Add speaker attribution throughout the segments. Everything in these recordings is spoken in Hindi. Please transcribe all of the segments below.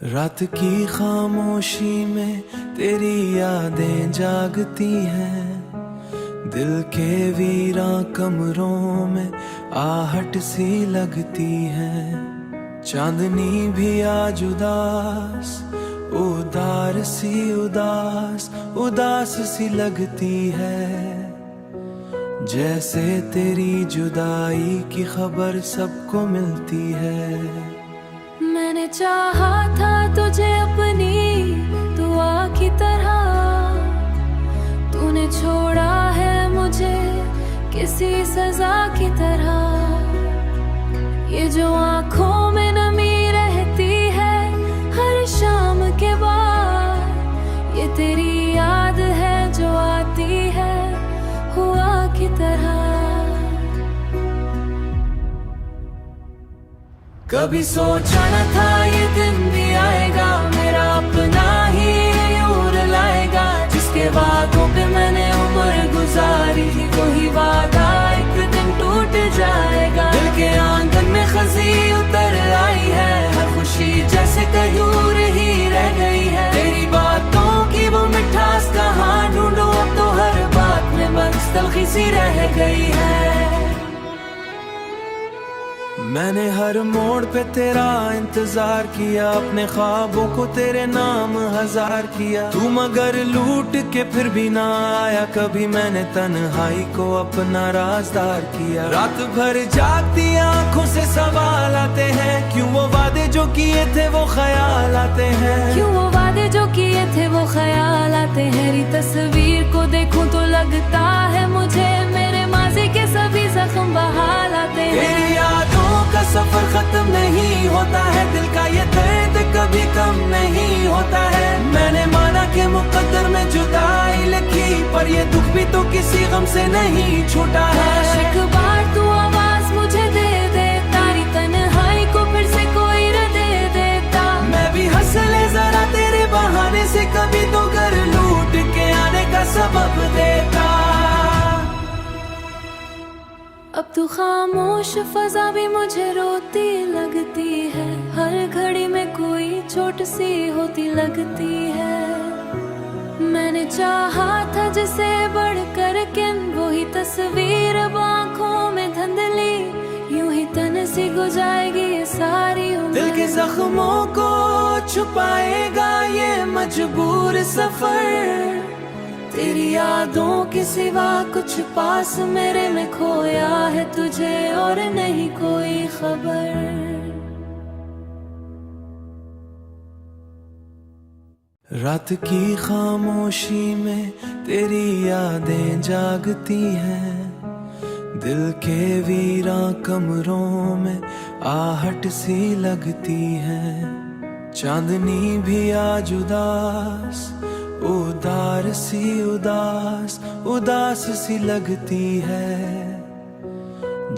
Speaker 1: रात की खामोशी में तेरी यादें जागती हैं, दिल के वीरा कमरों में आहट सी लगती है। चांदनी भी आज उदास उदार सी उदास उदास सी लगती है, जैसे तेरी जुदाई की खबर सबको मिलती है।
Speaker 2: मैंने चाहा था तुझे अपनी दुआ की तरह, तूने छोड़ा है मुझे किसी सजा की तरह। ये जो आंखों में नमी रहती है हर शाम के बाद, ये तेरी याद है जो आती है हुआ की तरह।
Speaker 1: कभी सोचा न था ये दिन भी आएगा, मेरा अपना ही यूर लाएगा। जिसके वादों पे मैंने उम्र गुजारी, वही वादा एक दिन टूट जाएगा। दिल के आंगन में खजी उतर आई है, हर खुशी जैसे कयूर ही रह गई है। तेरी बातों की वो मिठास कहाँ ढूंढो, अब तो हर बात में बस तलखी सी रह गई है। मैंने हर मोड़ पे तेरा इंतजार किया, अपने ख्वाबों को तेरे नाम हजार किया। तू मगर लूट के फिर भी ना आया कभी, मैंने तन्हाई को अपना राजदार किया। रात भर जागती आंखों से सवाल आते हैं, क्यों वो वादे जो किए थे वो ख्याल आते हैं।
Speaker 2: क्यों वो वादे जो किए थे वो ख्याल आते हैं। तेरी तस्वीर को देखूं तो लगता है मुझे मेरे माजी के सभी जख्म बहाल आते हैं।
Speaker 1: तेरी यादों का सफर खत्म नहीं होता है, दिल का ये दर्द कभी कम नहीं होता है। मैंने माना कि मुकद्दर में जुदाई लिखी, पर ये दुख भी तो किसी गम से नहीं छूटा है।
Speaker 2: एक बार तू आवाज मुझे दे दे, तारी तन्हाई को फिर से कोई न दे देता।
Speaker 1: मैं भी हंस ले जरा तेरे बहाने से, कभी तो घर लूट के आने का सबब देता।
Speaker 2: अब तू खामोश फजा भी मुझे रोती लगती है, हर घड़ी में कोई चोट सी होती लगती है। मैंने चाहा था जिसे बढ़कर किन, वही तस्वीर अब आँखों में धंधली। यूं ही तन सी गुजारेगी ये सारी उम्र,
Speaker 1: दिल के जख्मों को छुपाएगा ये मजबूर सफर।
Speaker 2: तेरी यादों के सिवा कुछ पास मेरे में खोया है तुझे और नहीं कोई खबर।
Speaker 1: रात की खामोशी में तेरी यादें जागती हैं, दिल के वीरा कमरों में आहट सी लगती है। चांदनी भी आज उदास उदार सी उदास उदास सी लगती है,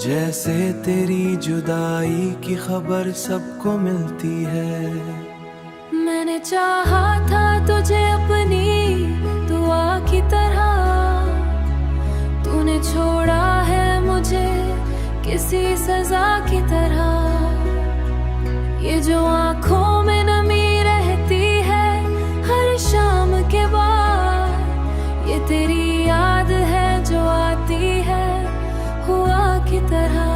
Speaker 1: जैसे तेरी जुदाई की खबर सबको मिलती है।
Speaker 2: मैंने चाहा था तुझे अपनी दुआ की तरह, तूने छोड़ा है मुझे किसी सजा की तरह। ये जो आंखों में नमी रहती है हर शाम के बाद, ये तेरी याद है जो आती है हुआ की तरह।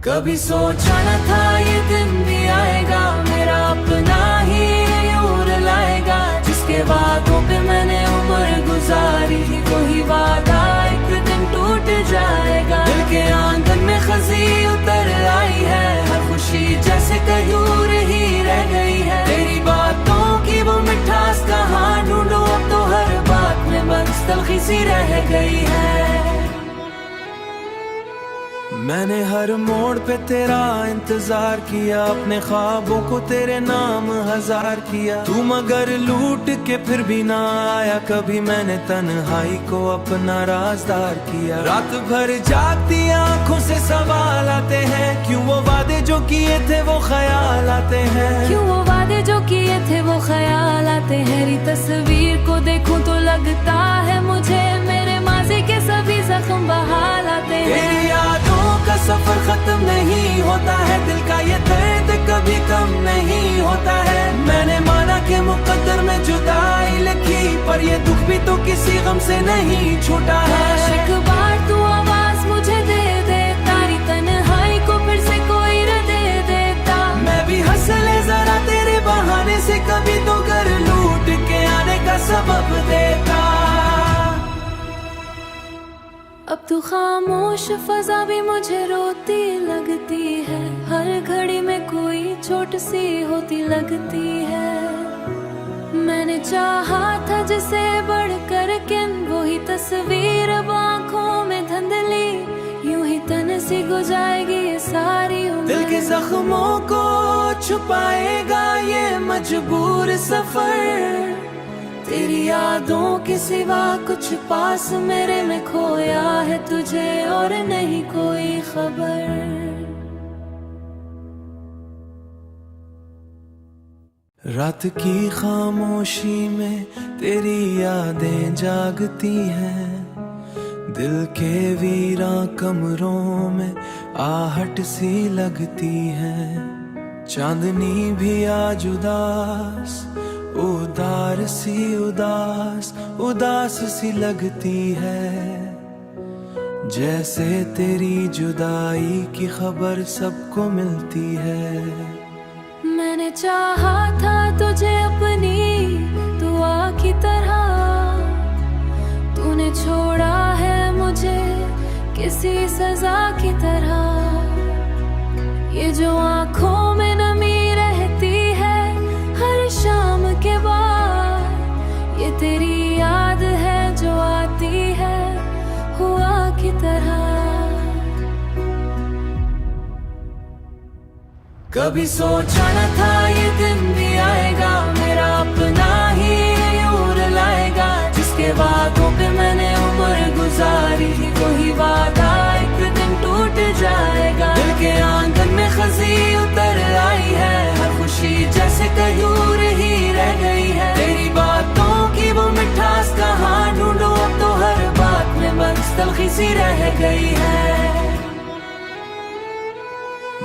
Speaker 1: कभी सोचा न था ये दिन भी आएगा, मेरा अपना ही यूर लाएगा। जिसके वादों पे मैंने उम्र गुजारी, वही वादा एक दिन टूट जाएगा। दिल के आंगन में खजी उतर आई है, हर खुशी जैसे कयूर ही रह गई है। तेरी बातों की वो मिठास कहाँ ढूंढो, अब तो हर बात में बस तलखी सी रह गई है। मैंने हर मोड़ पे तेरा इंतजार किया, अपने ख्वाबों को तेरे नाम हजार किया। तू मगर लूट के फिर भी ना आया कभी, मैंने तन्हाई को अपना राजदार किया। रात भर जागती आंखों से सवाल आते हैं, क्यों वो वादे जो किए थे वो ख्याल आते हैं।
Speaker 2: क्यों वो वादे जो किए थे वो ख्याल आते हैं। तेरी तस्वीर को देखूं तो लगता है मुझे मेरे माजी के सभी जख्म बहाल आते हैं।
Speaker 1: तेरी यादों का सफर खत्म नहीं होता है, तो किसी गम से नहीं छूटा है।
Speaker 2: एक बार तू आवाज मुझे दे दे, तारी तन्हाई को फिर से कोई र दे देता।
Speaker 1: मैं भी हंस ले जरा तेरे बहाने से, कभी तो घर लूट के आने का सबब देता।
Speaker 2: अब तू खामोश फजा भी मुझे रोती लगती है, हर घड़ी में कोई चोट सी होती लगती है। मैंने चाहा था जिसे बढ़कर किन, वही तस्वीर आँखों में धुंधली, यूं ही तन सी गुजारेगी ये सारी उम्र।
Speaker 1: दिल के जख्मों को छुपाएगा ये मजबूर सफर, तेरी यादों के सिवा कुछ पास मेरे में खोया है तुझे और नहीं कोई खबर। रात की खामोशी में तेरी यादें जागती हैं, दिल के वीरां कमरों में आहट सी लगती है। चांदनी भी आज उदास उदार सी उदास उदास सी लगती है, जैसे तेरी जुदाई की खबर सबको मिलती है।
Speaker 2: मैंने चाहा था तुझे अपनी दुआ की तरह, तूने छोड़ा है मुझे किसी सजा की तरह। ये जो आँखों में नमी रहती है हर शाम के बाद, ये तेरी याद है जो आती है हुआ की तरह।
Speaker 1: कभी सोचा न था ये दिन भी आएगा, मेरा अपना ही यूर लाएगा। जिसके वादों पे मैंने उम्र गुजारी, वही वादा एक दिन टूट जाएगा। दिल के आंगन में खजी उतर आई है, हर खुशी जैसे कयूर ही रह गई है। तेरी बातों की वो मिठास कहाँ ढूंढूं, अब तो हर बात में बस तलखी सी रह गई है।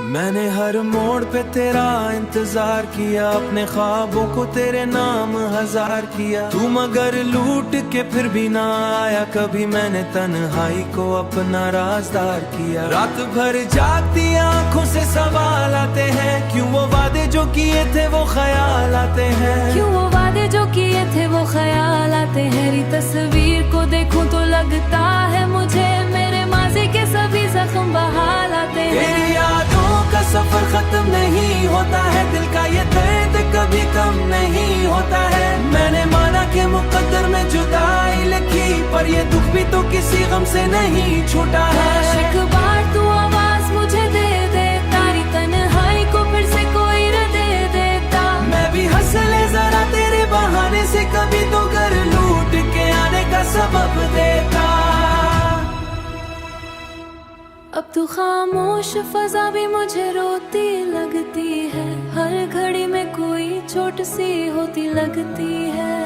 Speaker 1: मैंने हर मोड़ पे तेरा इंतजार किया, अपने ख्वाबों को तेरे नाम हजार किया। तू मगर लूट के फिर भी ना आया कभी, मैंने तन्हाई को अपना राजदार किया। रात भर जागती आंखों से सवाल आते हैं, क्यों वो वादे जो किए थे वो ख्याल आते हैं।
Speaker 2: क्यों वो वादे जो किए थे वो ख्याल आते हैं। तेरी तस्वीर को देखूं तो लगता है मुझे मेरे माजी के सभी जख्म बहाल आते हैं।
Speaker 1: तेरी यादों का सफर खत्म नहीं होता है, दिल का ये दर्द कभी कम नहीं होता है। मैंने माना कि मुकद्दर में जुदाई लिखी, पर ये दुख भी तो किसी गम से नहीं छूटा है।
Speaker 2: एक बार तू आवाज मुझे दे दे, तारी तन्हाई को फिर से कोई र दे देता।
Speaker 1: मैं भी हंस ले जरा तेरे बहाने से, कभी तो घर लूट के आने का सबब देता।
Speaker 2: अब तू खामोश फजा भी मुझे रोती लगती है, हर घड़ी में कोई चोट सी होती लगती है।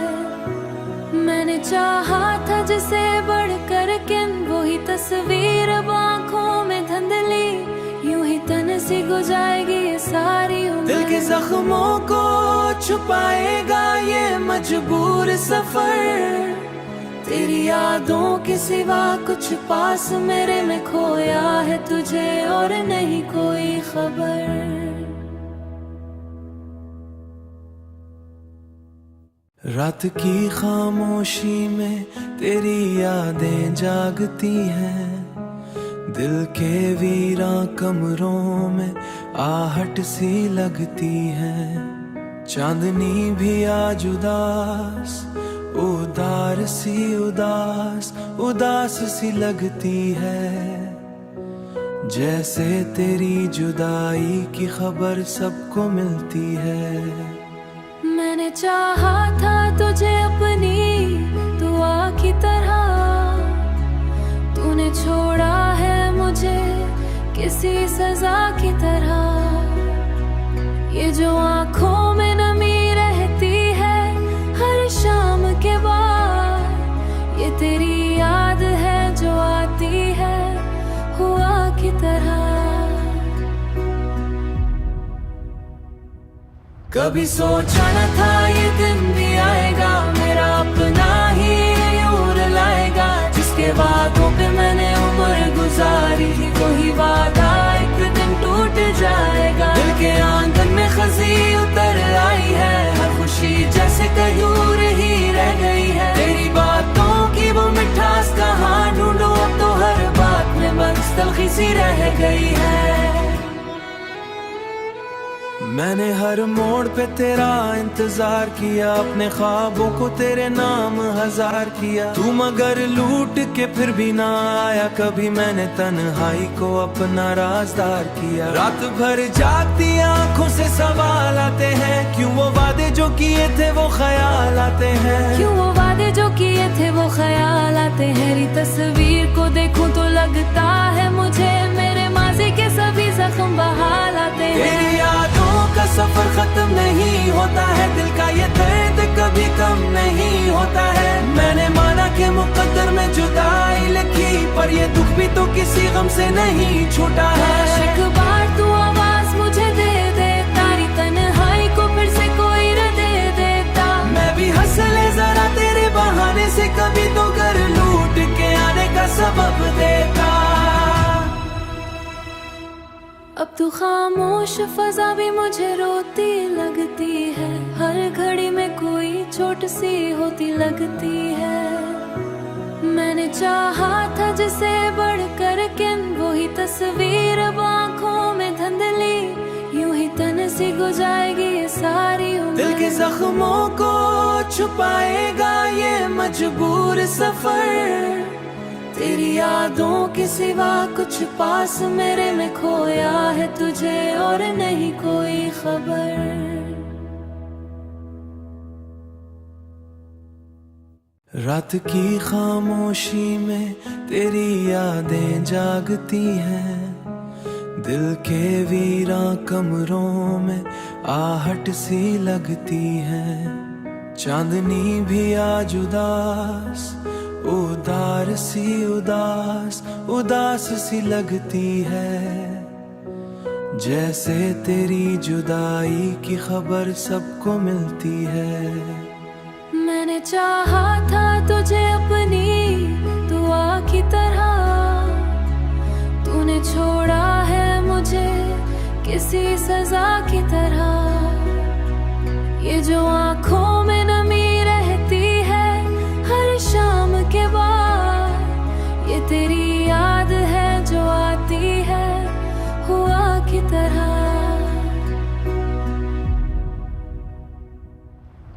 Speaker 2: मैंने चाहा था जिसे बढ़कर किन, वही तस्वीर आँखों में धुंधली, यूं ही तन सी गुजारेगी ये सारी उम्र।
Speaker 1: दिल के जख्मों को छुपाएगा ये मजबूर सफर, तेरी यादों के सिवा कुछ पास मेरे में खोया है तुझे और नहीं कोई खबर। रात की खामोशी में तेरी यादें जागती हैं, दिल के वीरां कमरों में आहट सी लगती है। चांदनी भी आज उदास उदार सी उदास उदास सी लगती है, जैसे तेरी जुदाई की खबर सबको मिलती है।
Speaker 2: मैंने चाहा था तुझे अपनी दुआ की तरह, तूने छोड़ा है मुझे किसी सजा की तरह। ये जो आँखों में नमी रहती है हर शाम के बाद, ये तेरी याद है जो आती है हुआ की तरह।
Speaker 1: कभी सोचा न था ये दिन भी आएगा, मेरा अपना ही पे मैंने उम्र गुजारी, वही वादा एक दिन टूट जाएगा। दिल के आंगन में खजी उतर आई है, हर खुशी जैसे कयूर ही रह गई है। तेरी बातों की वो मिठास कहाँ ढूंढूं, अब तो हर बात में बस तलखी सी रह गई है। मैंने हर मोड़ पे तेरा इंतजार किया, अपने ख्वाबों को तेरे नाम हजार किया। तू मगर लूट के फिर भी ना आया कभी, मैंने तन्हाई को अपना राजदार किया। रात भर जागती आंखों से सवाल आते हैं, क्यों वो वादे जो किए थे वो ख्याल आते हैं।
Speaker 2: क्यों वो वादे जो किए थे वो ख्याल आते हैं। तेरी तस्वीर को देखूं तो लगता है मुझे मेरे माजी के सभी जख्म बहाल आते हैं।
Speaker 1: तेरी यादों का सफर खत्म नहीं होता है, दिल का ये दर्द कभी कम नहीं होता है। मैंने माना कि मुकद्दर में जुदाई लिखी, पर ये दुख भी तो किसी गम से नहीं छूटा है।
Speaker 2: एक बार तू आवाज मुझे दे दे, तारी तन्हाई को फिर से कोई न दे देता।
Speaker 1: मैं भी हंस ले जरा तेरे बहाने से, कभी तो घर लूट के आने का सबब देता।
Speaker 2: अब तू खामोश फजा भी मुझे रोती लगती है, हर घड़ी में कोई चोट सी होती लगती है। मैंने चाहा था जिसे बढ़कर किन, वही तस्वीर अब आँखों में धुंधली, यूं ही तन सी गुजारेगी ये सारी उम्र।
Speaker 1: दिल के जख्मों को छुपाएगा ये मजबूर सफर, तेरी यादों के सिवा कुछ पास मेरे में खोया है तुझे और नहीं कोई खबर। रात की खामोशी में तेरी यादें जागती हैं, दिल के वीरां कमरों में आहट सी लगती है। चांदनी भी आज उदास उदार सी उदास सी लगती है, जैसे तेरी जुदाई की खबर सबको मिलती है।
Speaker 2: मैंने चाहा था तुझे अपनी दुआ की तरह, तूने छोड़ा है मुझे किसी सजा की तरह। ये जो आंखों में नमी रहती है हर शाम के बाद, ये तेरी याद है जो आती है हुआ की तरह।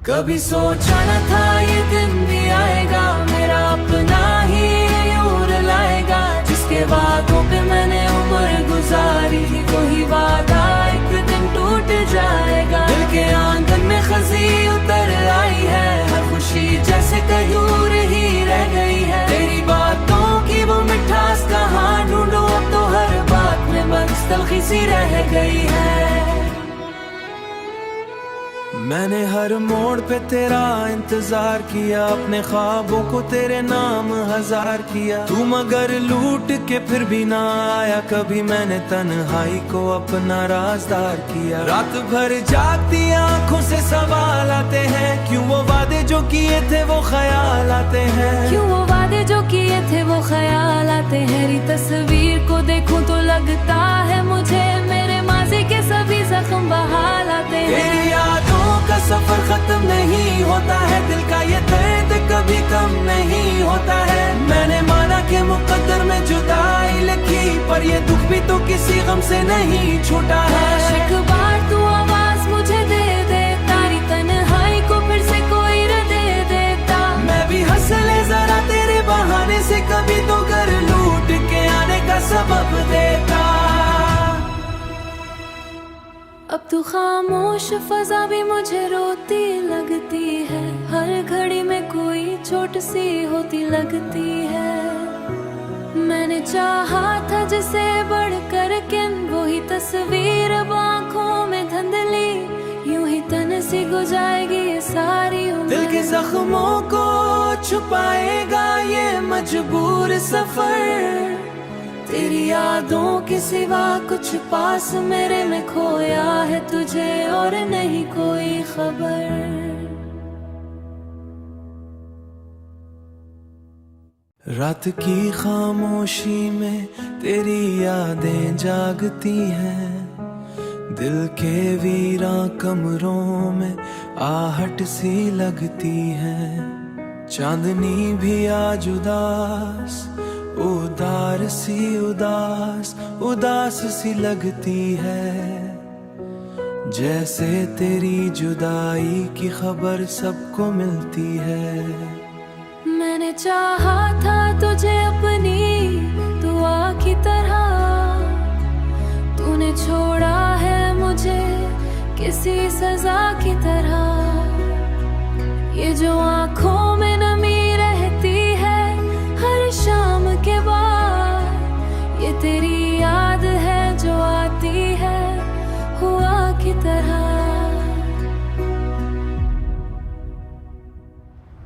Speaker 1: कभी सोचा न था ये दिन भी आएगा, मेरा अपना ही यूर लाएगा। जिसके वादों पे मैंने उम्र गुजारी, वही वादा एक दिन टूट जाएगा। दिल के आंगन में खजी उतर आई है, हर खुशी जैसे कयूर ही रह गई है। तेरी बातों की वो मिठास कहाँ ढूंढूं, अब तो हर बात में बस तलखी सी रह गई है। मैंने हर मोड़ पे तेरा इंतजार किया, अपने ख्वाबों को तेरे नाम हजार किया। तू मगर लूट के फिर भी ना आया कभी, मैंने तन्हाई को अपना राजदार किया। रात भर जागती आंखों से सवाल आते हैं, क्यों वो वादे जो किए थे वो ख्याल आते हैं।
Speaker 2: क्यों वो वादे जो किए थे वो ख्याल आते हैं। तेरी तस्वीर को देखूं तो लगता है मुझे मेरे माजी के सभी जख्म बहाल आते हैं।
Speaker 1: तेरी यादों का सफर खत्म नहीं होता है, दिल का ये दर्द कभी कम नहीं होता है। मैंने माना कि मुकद्दर में जुदाई लिखी, पर ये दुख भी तो किसी गम से नहीं छूटा है।
Speaker 2: एक बार तू आवाज मुझे दे दे, तारी तन्हाई को फिर से कोई न दे देता।
Speaker 1: मैं भी हंस ले जरा तेरे बहाने से, कभी तो घर लूट के आने का सबब देता।
Speaker 2: अब तू खामोश फजा भी मुझे रोती लगती है, हर घड़ी में कोई चोट सी होती लगती है। मैंने चाहा था जिसे बढ़कर किन, वही तस्वीर अब आँखों में धुंधली, यूं ही तन सी गुजारेगी ये सारी उम्र।
Speaker 1: दिल के जख्मों को छुपाएगा ये मजबूर सफर, तेरी यादों के सिवा कुछ पास मेरे में खोया है तुझे और नहीं कोई खबर।
Speaker 3: रात की खामोशी में तेरी यादें जागती हैं, दिल के वीरा कमरों में आहट सी लगती है। चांदनी भी आज उदास उदार सी उदास उदास सी लगती है, जैसे तेरी जुदाई की खबर सबको मिलती है।
Speaker 2: मैंने चाहा था तुझे अपनी दुआ की तरह, तूने छोड़ा है मुझे किसी सजा की तरह। ये जो आंखों में नमी रहती है हर शाम के बाद, ये तेरी याद है जो आती है हुआ की तरह।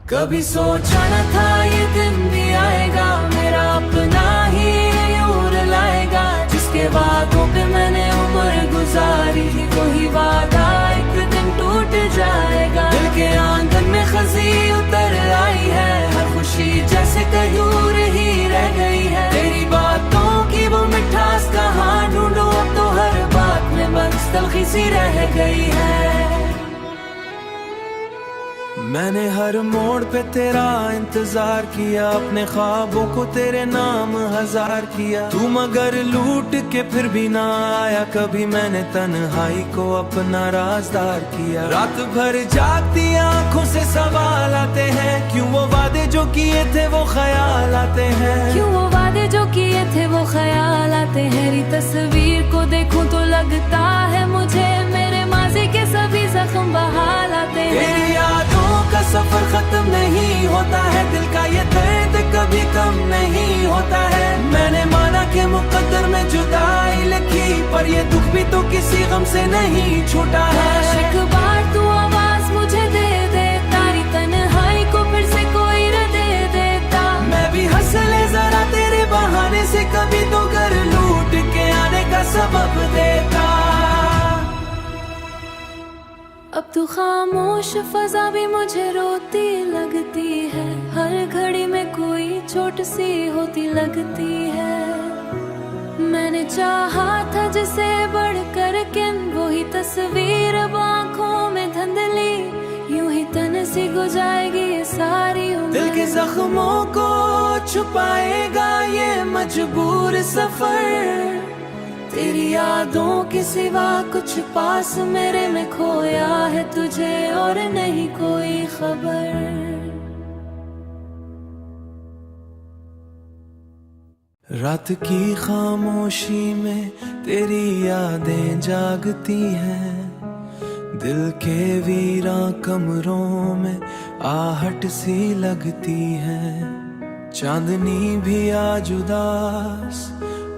Speaker 1: कभी सोचा न था ये दिन भी आएगा, मेरा अपना ही यूर लाएगा। जिसके वादों पे मैंने उम्र गुजारी, वही वादा एक दिन टूट जाएगा। दिल के आंगन में खजी उतर आई है, हर खुशी जैसे कयूर ही रह गई है। तेरी बातों की वो मिठास कहाँ ढूंढूं, अब तो हर बात में बस तलखी सी रह गई है।
Speaker 3: मैंने हर मोड़ पे तेरा इंतजार किया, अपने ख्वाबों को तेरे नाम हजार किया। तू मगर लूट के फिर भी ना आया कभी, मैंने तन्हाई को अपना राजदार किया। रात भर जागती आंखों से सवाल आते हैं, क्यों वो वादे जो किए थे वो ख्याल आते हैं।
Speaker 2: क्यों वो वादे जो किए थे वो ख्याल आते हैं। तेरी तस्वीर को देखूं तो लगता है मुझे मेरे माजी के सभी जख्म बहाल आते हैं।
Speaker 3: तेरी यादों का सफर खत्म नहीं होता है, दिल का ये दर्द कभी कम नहीं होता है। मैंने माना कि मुकद्दर में जुदाई लिखी, पर ये दुख भी तो किसी गम से नहीं छूटा है।
Speaker 2: एक बार तू आवाज मुझे दे दे, तारी तन्हाई को फिर से कोई न दे देता।
Speaker 3: मैं भी हंस ले जरा तेरे बहाने से, कभी तो घर लूट के आने का सबब देता।
Speaker 2: अब तो खामोश फजा भी मुझे रोती लगती है, हर घड़ी में कोई चोट सी होती लगती है। मैंने चाहा था जिसे बढ़कर किन, वही तस्वीर अब आंखों में धुंधली। यूं ही तन सी गुजारेगी ये सारी उम्र,
Speaker 3: दिल के जख्मों को छुपाएगा ये मजबूर सफर।
Speaker 2: तेरी यादों के सिवा कुछ पास मेरे में खोया है, तुझे और नहीं कोई खबर।
Speaker 3: रात की खामोशी में तेरी यादें जागती हैं, दिल के वीरा कमरों में आहट सी लगती है। चांदनी भी आज उदास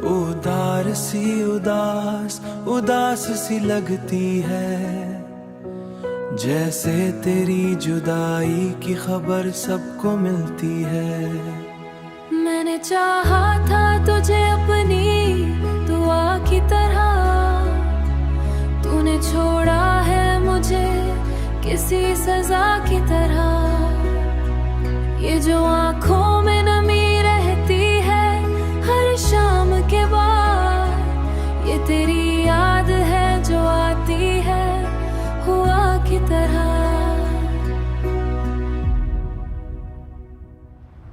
Speaker 3: उदार सी उदास उदास सी लगती है, जैसे तेरी जुदाई की खबर सबको मिलती है।
Speaker 2: मैंने चाहा था तुझे अपनी दुआ की तरह, तूने छोड़ा है मुझे किसी सजा की तरह। ये जो आंखों में नमी रहती है हर शाम के बाद, ये तेरी याद है जो आती है हुआ की तरह।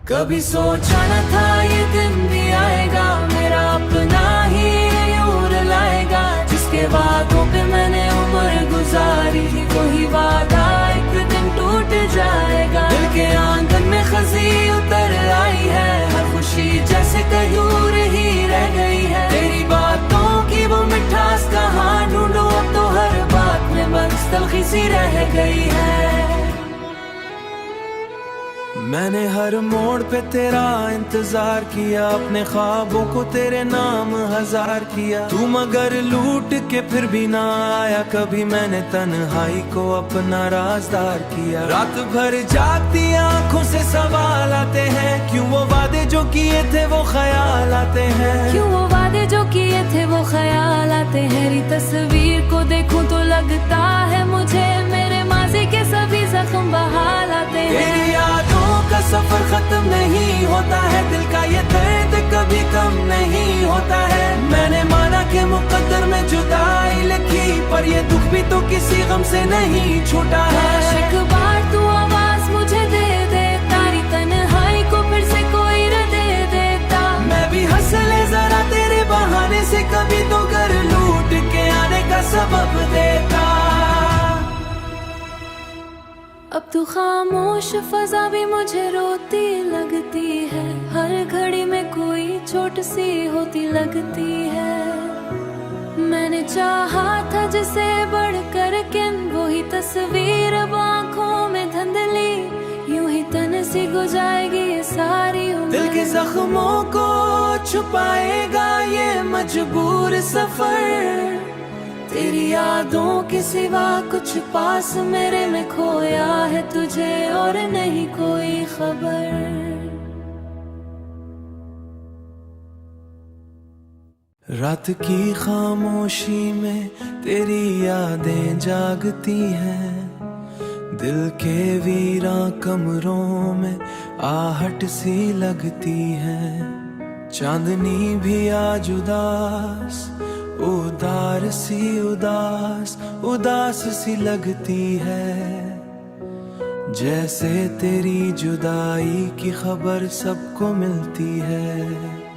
Speaker 1: कभी सोचा न था ये दिन भी आएगा, मेरा अपना ही यूर लाएगा। जिसके वादों पे मैंने उम्र गुजारी, वही वादा एक दिन टूट जाएगा। दिल के आंगन में खजी उतर आई है, हर खुशी जैसे कयूर ही रह गई है। तेरी बातों की वो मिठास कहाँ ढूंढूं, अब तो हर बात में बस तलखी सी रह गई है।
Speaker 3: मैंने हर मोड़ पे तेरा इंतजार किया, अपने ख्वाबों को तेरे नाम हजार किया। तू मगर लूट के फिर भी ना आया कभी, मैंने तन्हाई को अपना राजदार किया। रात भर जागती आंखों से सवाल आते हैं, क्यों वो वादे जो किए थे वो ख्याल आते हैं।
Speaker 2: क्यों वो वादे जो किए थे वो ख्याल आते हैं। तेरी तस्वीर को देखूं तो लगता है मुझे मेरे माजी के सभी जख्म बहाल आते हैं।
Speaker 3: तेरी यादों का सफर खत्म नहीं होता है, नहीं छूटा है।
Speaker 2: एक बार तू आवाज मुझे दे दे, तारी तन्हाई को फिर से कोई न दे देता।
Speaker 3: मैं भी हंस ले जरा तेरे बहाने से, कभी तो घर लूट के आने का सबब देता।
Speaker 2: अब तू खामोश फजा भी मुझे रोती लगती है, हर घड़ी में कोई चोट सी होती लगती है। मैंने चाहा था जिसे बढ़कर किन, वही तस्वीर अब आँखों में धुंधली, यूं ही तन सी गुजारेगी ये सारी उम्र।
Speaker 3: दिल के जख्मों को छुपाएगा ये मजबूर सफर, तेरी यादों के सिवा कुछ पास मेरे में खोया है तुझे और नहीं कोई खबर। रात की खामोशी में तेरी यादें जागती हैं, दिल के वीरा कमरों में आहट सी लगती है। चांदनी भी आज उदास उदार सी उदास सी लगती है, जैसे तेरी जुदाई की खबर सबको मिलती है।